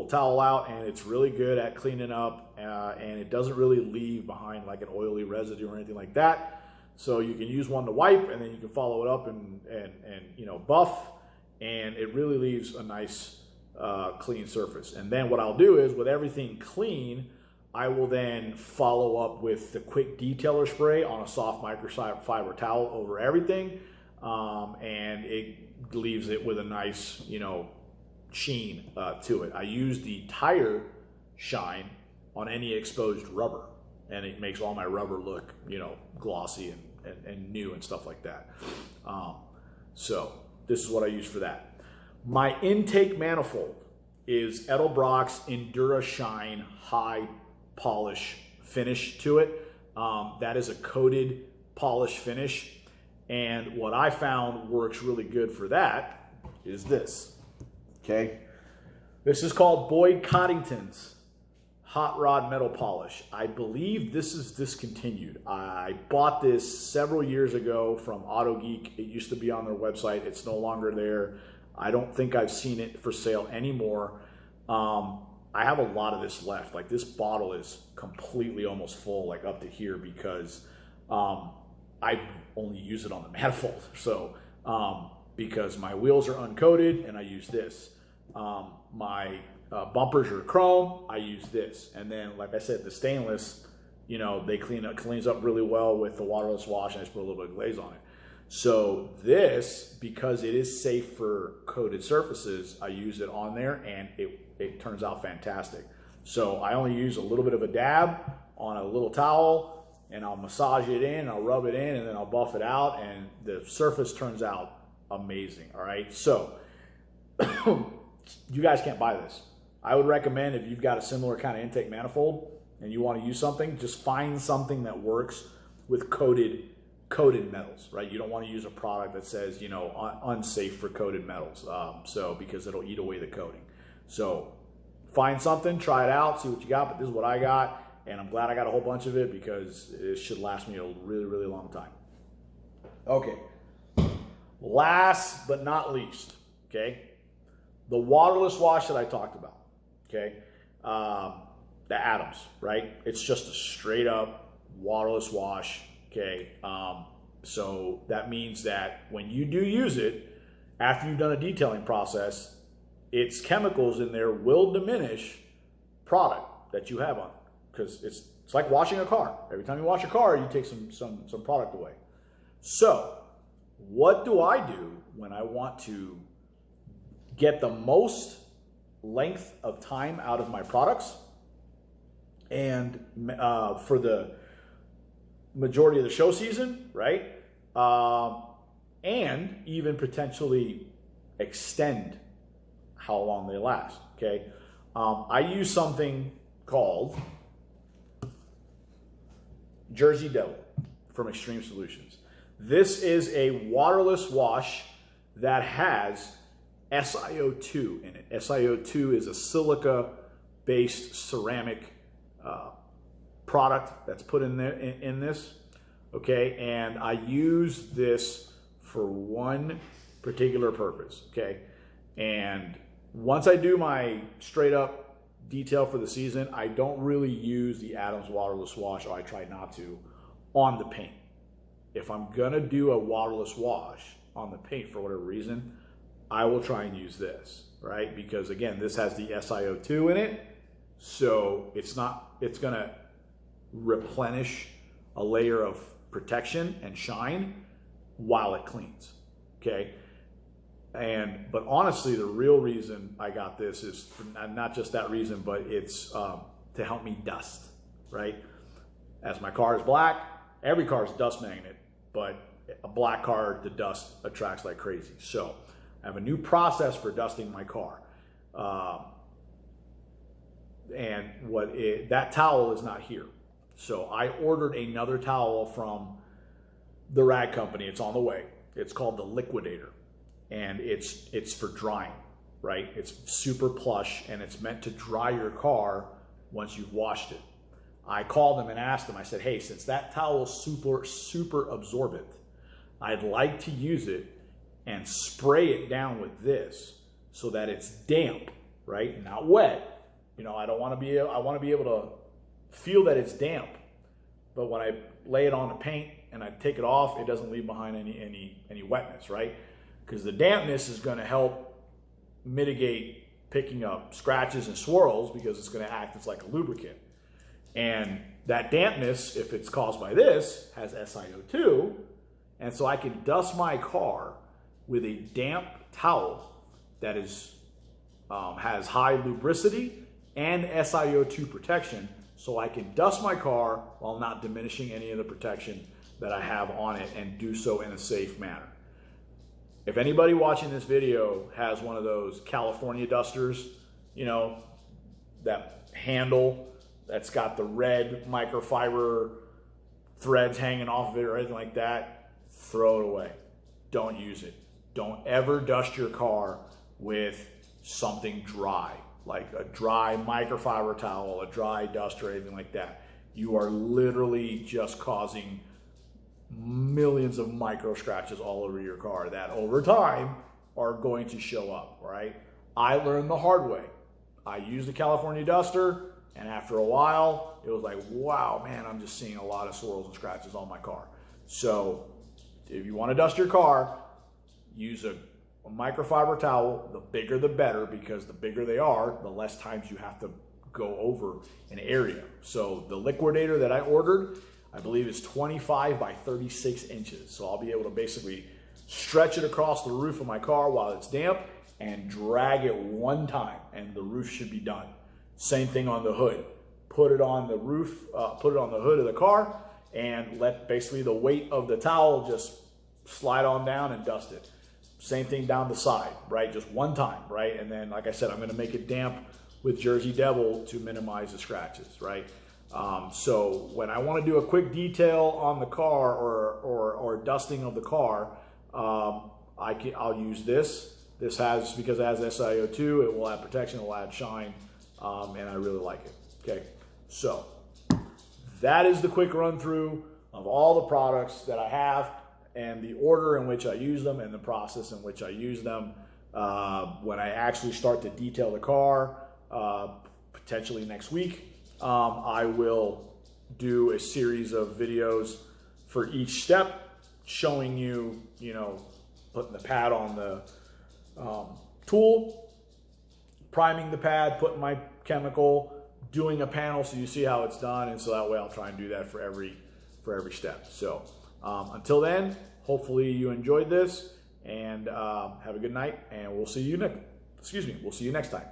towel out, and it's really good at cleaning up, and it doesn't really leave behind like an oily residue or anything like that. So you can use one to wipe, and then you can follow it up and you know, buff, and it really leaves a nice clean surface. And then what I'll do is, with everything clean, I will then follow up with the quick detailer spray on a soft microfiber towel over everything, and it leaves it with a nice, you know, sheen to it. I use the tire shine on any exposed rubber, and it makes all my rubber look, you know, glossy and new and stuff like that. So this is what I use for that. My intake manifold is Edelbrock's Endura Shine High Polish finish to it. That is a coated polish finish, and what I found works really good for that is this. Okay, this is called Boyd Coddington's Hot Rod Metal Polish. I believe this is discontinued. I bought this several years ago from Auto Geek. It used to be on their website. It's no longer there. I don't think I've seen it for sale anymore. I have a lot of this left. Like, this bottle is completely almost full, like up to here, because I only use it on the manifold. So because my wheels are uncoated, and I use this. My bumpers are chrome, I use this. And then, like I said, the stainless, you know, they cleans up really well with the waterless wash, and I just put a little bit of glaze on it. So this, because it is safe for coated surfaces, I use it on there, and it turns out fantastic. So I only use a little bit of a dab on a little towel, and I'll massage it in, I'll rub it in, and then I'll buff it out, and the surface turns out amazing. All right, so you guys can't buy this. I would recommend, if you've got a similar kind of intake manifold and you want to use something, just find something that works with coated metals, right? You don't want to use a product that says, you know, unsafe for coated metals, so because it'll eat away the coating. So find something, try it out, see what you got. But this is what I got, and I'm glad I got a whole bunch of it, because it should last me a really, really long time. Okay, last but not least, okay, the waterless wash that I talked about. Okay, the Adams, right? It's just a straight up waterless wash. Okay, so that means that when you do use it, after you've done a detailing process, its chemicals in there will diminish product that you have on, because it's like washing a car. Every time you wash a car, you take some product away. So what do I do when I want to get the most length of time out of my products, and for the majority of the show season, right? And even potentially extend how long they last, okay? I use something called Jersey Devil from Extreme Solutions. This is a waterless wash that has SiO2 in it. SiO2 is a silica-based ceramic product that's put in there in this, okay? And I use this for one particular purpose, okay? And once I do my straight up detail for the season, I don't really use the Adams waterless wash, or I try not to, on the paint. If I'm gonna do a waterless wash on the paint for whatever reason, I will try and use this, right? Because again, this has the SiO2 in it, so it's gonna replenish a layer of protection and shine while it cleans, okay? But honestly, the real reason I got this is not just that reason, but it's to help me dust, right? As my car is black, every car is a dust magnet, but a black car, the dust attracts like crazy. So I have a new process for dusting my car. And that towel is not here. So I ordered another towel from the rag company. It's on the way. It's called the Liquidator. And it's for drying, right? It's super plush, and it's meant to dry your car once you've washed it. I called them and asked them, I said, hey, since that towel is super absorbent, I'd like to use it and spray it down with this so that it's damp, right? Not wet, You know, I want to be able to feel that it's damp, but when I lay it on the paint and I take it off, it doesn't leave behind any wetness, right? Because the dampness is going to help mitigate picking up scratches and swirls, because it's going to act as like a lubricant. And that dampness, if it's caused by this, has SiO2, and so I can dust my car with a damp towel that is has high lubricity and SiO2 protection, so I can dust my car while not diminishing any of the protection that I have on it, and do so in a safe manner. If anybody watching this video has one of those California dusters, you know, that handle that's got the red microfiber threads hanging off of it or anything like that, throw it away. Don't use it. Don't ever dust your car with something dry, like a dry microfiber towel, a dry duster, or anything like that. You are literally just causing millions of micro scratches all over your car that over time are going to show up, right? I learned the hard way. I used the California duster, and after a while, it was like, wow, man, I'm just seeing a lot of swirls and scratches on my car. So if you want to dust your car, use a microfiber towel. The bigger the better, because the bigger they are, the less times you have to go over an area. So the liquidator that I ordered, I believe is 25 by 36 inches. So I'll be able to basically stretch it across the roof of my car while it's damp and drag it one time, and the roof should be done. Same thing on the hood. Put it on the roof, put it on the hood of the car, and let basically the weight of the towel just slide on down and dust it. Same thing down the side, right? Just one time, right? And then, like I said, I'm going to make it damp with Jersey Devil to minimize the scratches, right? So when I want to do a quick detail on the car or dusting of the car, I'll use this. This has, because it has SiO2, it will add protection, it will add shine, and I really like it. Okay, so that is the quick run through of all the products that I have, and the order in which I use them, and the process in which I use them. When I actually start to detail the car, potentially next week, I will do a series of videos for each step, showing you, you know, putting the pad on the tool, priming the pad, putting my chemical, doing a panel so you see how it's done, and so that way I'll try and do that for every step. So until then, hopefully you enjoyed this, and have a good night, and we'll see you next time.